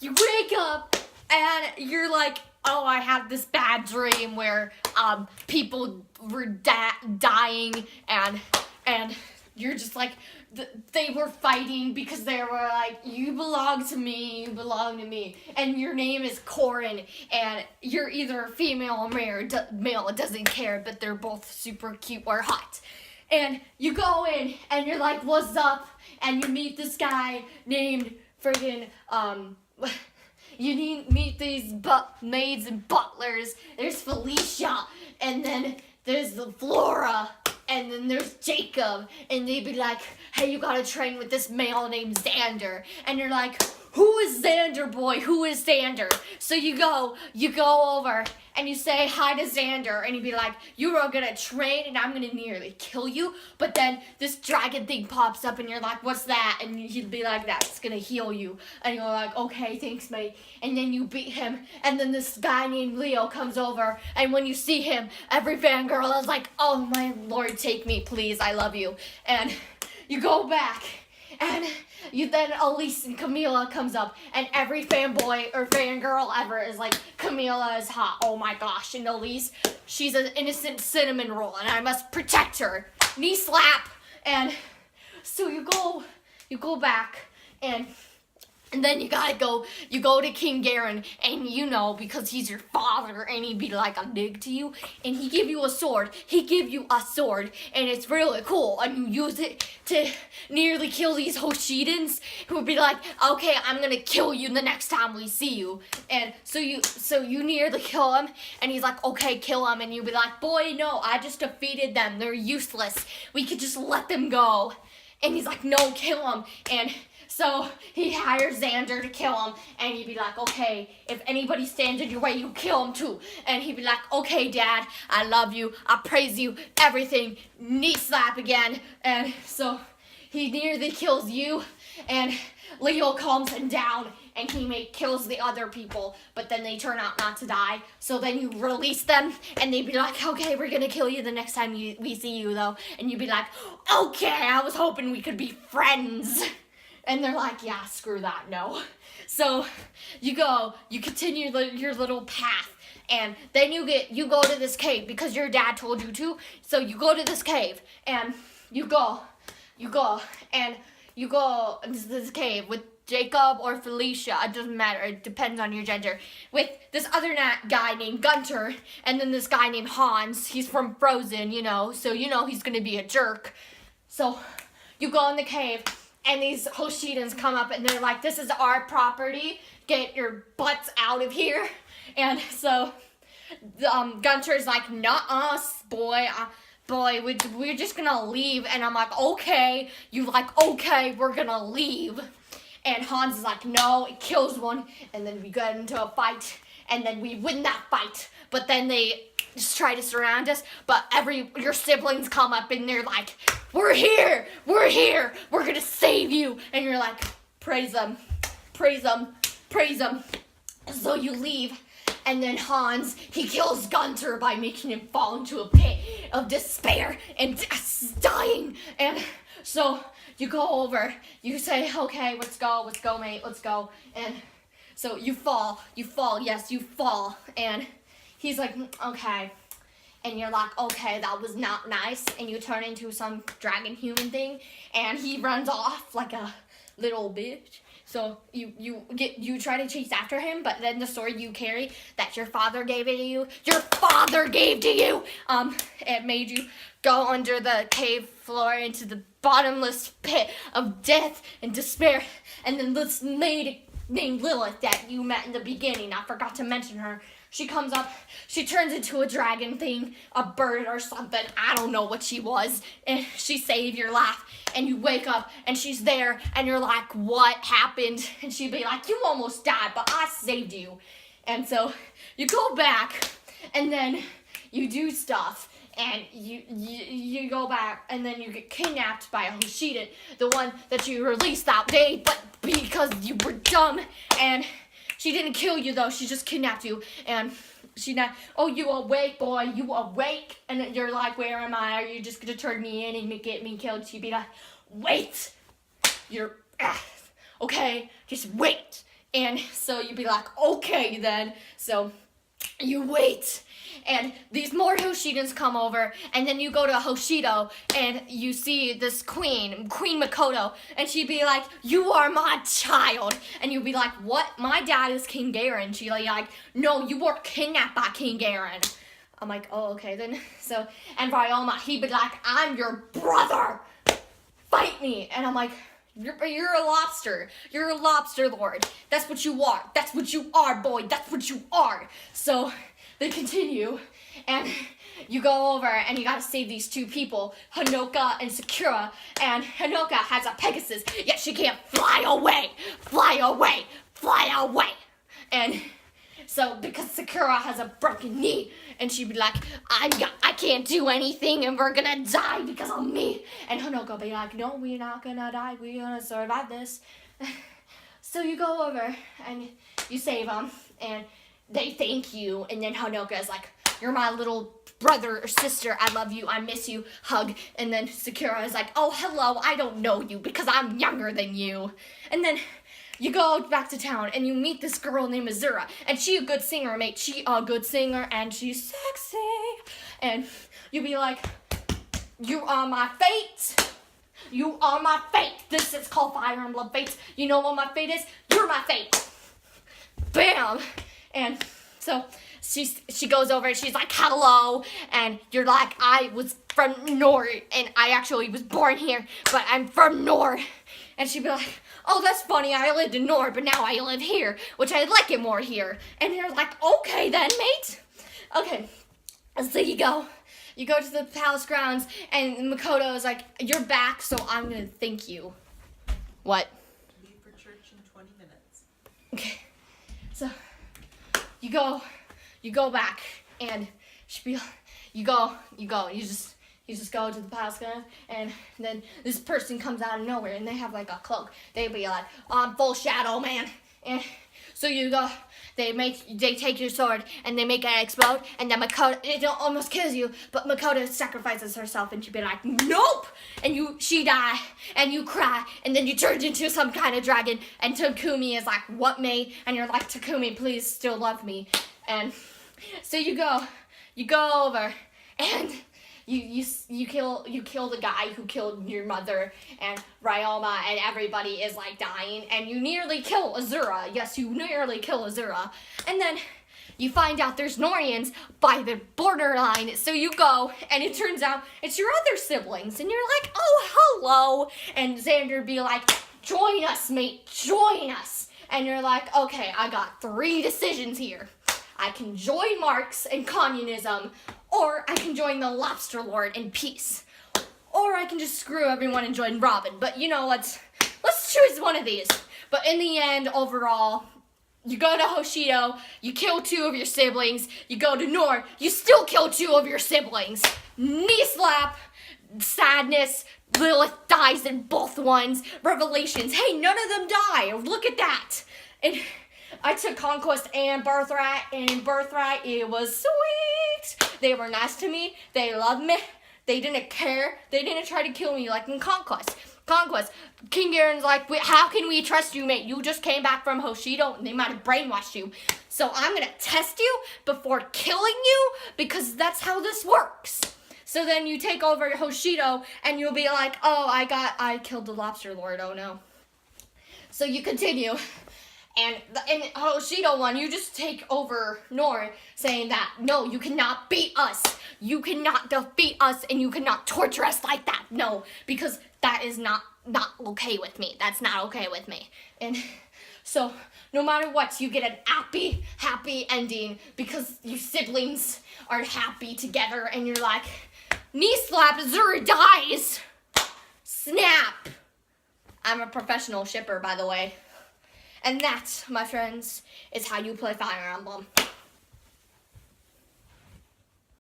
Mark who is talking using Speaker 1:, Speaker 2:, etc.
Speaker 1: you wake up and you're like, oh, I had this bad dream where people were dying and you're just like, they were fighting because they were like, you belong to me, and your name is Corin, and you're either female or male, it doesn't care, but they're both super cute or hot. And you go in, and you're like, what's up? And you meet this guy named friggin', you meet these maids and butlers. There's Felicia, and then there's the Flora, and then there's Jacob, and they'd be like, hey, you gotta train with this male named Xander. And you're like, who is Xander, boy? Who is Xander? So you go over, and you say hi to Xander, and he'd be like, you are gonna train, and I'm gonna nearly kill you. But then this dragon thing pops up, and you're like, what's that? And he'd be like, that's gonna heal you. And you're like, okay, thanks, mate. And then you beat him, and then this guy named Leo comes over, and when you see him, every fangirl is like, oh my lord, take me, please, I love you. And you go back, and you then Elise and Camilla comes up, and every fanboy or fangirl ever is like, Camilla is hot, oh my gosh, and Elise, she's an innocent cinnamon roll, and I must protect her. Knee slap. And so you go back, and then you go to King Garen, and you know, because he's your father, and he'd be like a dig to you, and he give you a sword, and it's really cool, and you use it to nearly kill these Hoshidans, who would be like, okay, I'm gonna kill you the next time we see you. And so you nearly kill him, and he's like, okay, kill him, and you'd be like, boy, no, I just defeated them, they're useless, we could just let them go. And he's like, no, kill him. And so he hires Xander to kill him, and he'd be like, okay, if anybody stands in your way, you kill him too. And he'd be like, okay, Dad, I love you, I praise you, everything, knee slap again. And so he nearly kills you, and Leo calms him down, and he kills the other people, but then they turn out not to die. So then you release them, and they'd be like, okay, we're gonna kill you the next time we see you, though. And you'd be like, okay, I was hoping we could be friends. And they're like, yeah, screw that, no. So you continue your little path, and then you go to this cave because your dad told you to. So you go to this cave, and you go into this cave with Jacob or Felicia, it doesn't matter, it depends on your gender, with this other guy named Gunter, and then this guy named Hans. He's from Frozen, so he's gonna be a jerk. So you go in the cave, and these Hoshidans come up, and they're like, this is our property, get your butts out of here. And so Gunter's like, nuh-uh, boy, we're just gonna leave. And I'm like, okay. You like, okay, we're gonna leave. And Hans is like, no, it kills one. And then we get into a fight, and then we win that fight. But then they just try to surround us, but your siblings come up, and they're like, we're here, we're gonna save you. And you're like, praise them. So you leave, and then Hans, he kills Gunter by making him fall into a pit of despair and dying. And so you go over, you say, okay, let's go, mate, let's go. And so you fall, yes, you fall. And he's like, okay. And you're like, okay, that was not nice. And you turn into some dragon human thing, and he runs off like a little bitch. So you try to chase after him, but then the sword you carry that your father gave to you, it made you go under the cave floor into the bottomless pit of death and despair. And then this maid named Lilith that you met in the beginning, I forgot to mention her. She comes up, she turns into a dragon thing, a bird or something, I don't know what she was, and she saved your life, and you wake up, and she's there, and you're like, what happened? And she'd be like, you almost died, but I saved you. And so you go back, and then you do stuff, and you go back, and then you get kidnapped by a Hoshidan, the one that you released that day, but because you were dumb, and she didn't kill you, though. She just kidnapped you. And oh, you awake, boy. You awake. And you're like, where am I? Are you just going to turn me in and get me killed? She'd be like, wait. Okay, just wait. And so you'd be like, okay then. So you wait. And these more Hoshidans come over, and then you go to Hoshido, and you see this Queen Makoto, and she'd be like, you are my child. And you'd be like, what? My dad is King Garen. She'd be like, no, you were kidnapped by King Garen. I'm like, oh, okay then. So, and Ryoma, he'd be like, I'm your brother. Fight me. And I'm like, you're a lobster. You're a lobster lord. That's what you are. That's what you are, boy. That's what you are. So they continue, and you go over, and you gotta save these two people, Hanoka and Sakura. And Hanoka has a Pegasus, yet she can't fly away. Fly away. Fly away. And so, because Sakura has a broken knee, and she'd be like, I can't do anything, and we're gonna die because of me. And Hanoka be like, no, we're not gonna die. We're gonna survive this. So you go over, and you save them, and they thank you. And then Hanoka is like, you're my little brother or sister. I love you. I miss you. Hug. And then Sakura is like, oh, hello. I don't know you because I'm younger than you. And then you go back to town, and you meet this girl named Azura, and she a good singer, mate. She a good singer, and she's sexy. And you be like, you are my fate. You are my fate. This is called Fire Emblem Fates. You know what my fate is? You're my fate. Bam. And so she goes over, and she's like, hello. And you're like, I was from North, and I actually was born here, but I'm from North. And she'd be like, oh, that's funny, I lived in North, but now I live here, which I like it more here. And you're like, okay then, mate. Okay, so you go to the palace grounds, and Makoto is like, you're back, so I'm gonna thank you. What?
Speaker 2: Leave for church in 20 minutes.
Speaker 1: Okay, so you go back, and you just go to the palace grounds, and then this person comes out of nowhere, and they have like a cloak. They'd be like, I'm full shadow, man. And so you go, they take your sword, and they make it explode, and then Makoto, it almost kills you, but Makoto sacrifices herself, and she'd be like, nope! And she die, and you cry, and then you turn into some kind of dragon, and Takumi is like, what, mate? And you're like, Takumi, please still love me. And so you go over, and you kill the guy who killed your mother, and Ryoma and everybody is like dying, and you nearly kill Azura. Yes, you nearly kill Azura. And then you find out there's Norians by the borderline, so you go, and it turns out it's your other siblings, and you're like, oh, hello. And Xander be like, join us, mate, join us. And you're like, okay, I got 3 decisions here. I can join Marx and communism, or I can join the Lobster Lord in peace. Or I can just screw everyone and join Robin. But you know, let's choose one of these. But in the end, overall, you go to Hoshido, you kill 2 of your siblings. You go to Nor, you still kill 2 of your siblings. Knee slap, sadness, Lilith dies in both ones. Revelations, hey, none of them die. Look at that. And I took Conquest and Birthright, and in Birthright, it was sweet. They were nice to me. They loved me. They didn't care. They didn't try to kill me like in Conquest. King Garen's like, how can we trust you, mate? You just came back from Hoshido, and they might have brainwashed you. So I'm going to test you before killing you, because that's how this works. So then you take over Hoshido, and you'll be like, oh, I killed the Lobster Lord, oh no. So you continue. And in Hoshido one, you just take over Nor, saying that, no, you cannot beat us. You cannot defeat us, and you cannot torture us like that. No, because that is not okay with me. That's not okay with me. And so, no matter what, you get an happy ending, because you siblings are happy together, and you're like, knee slap, Azura dies. Snap. I'm a professional shipper, by the way. And that, my friends, is how you play Fire Emblem.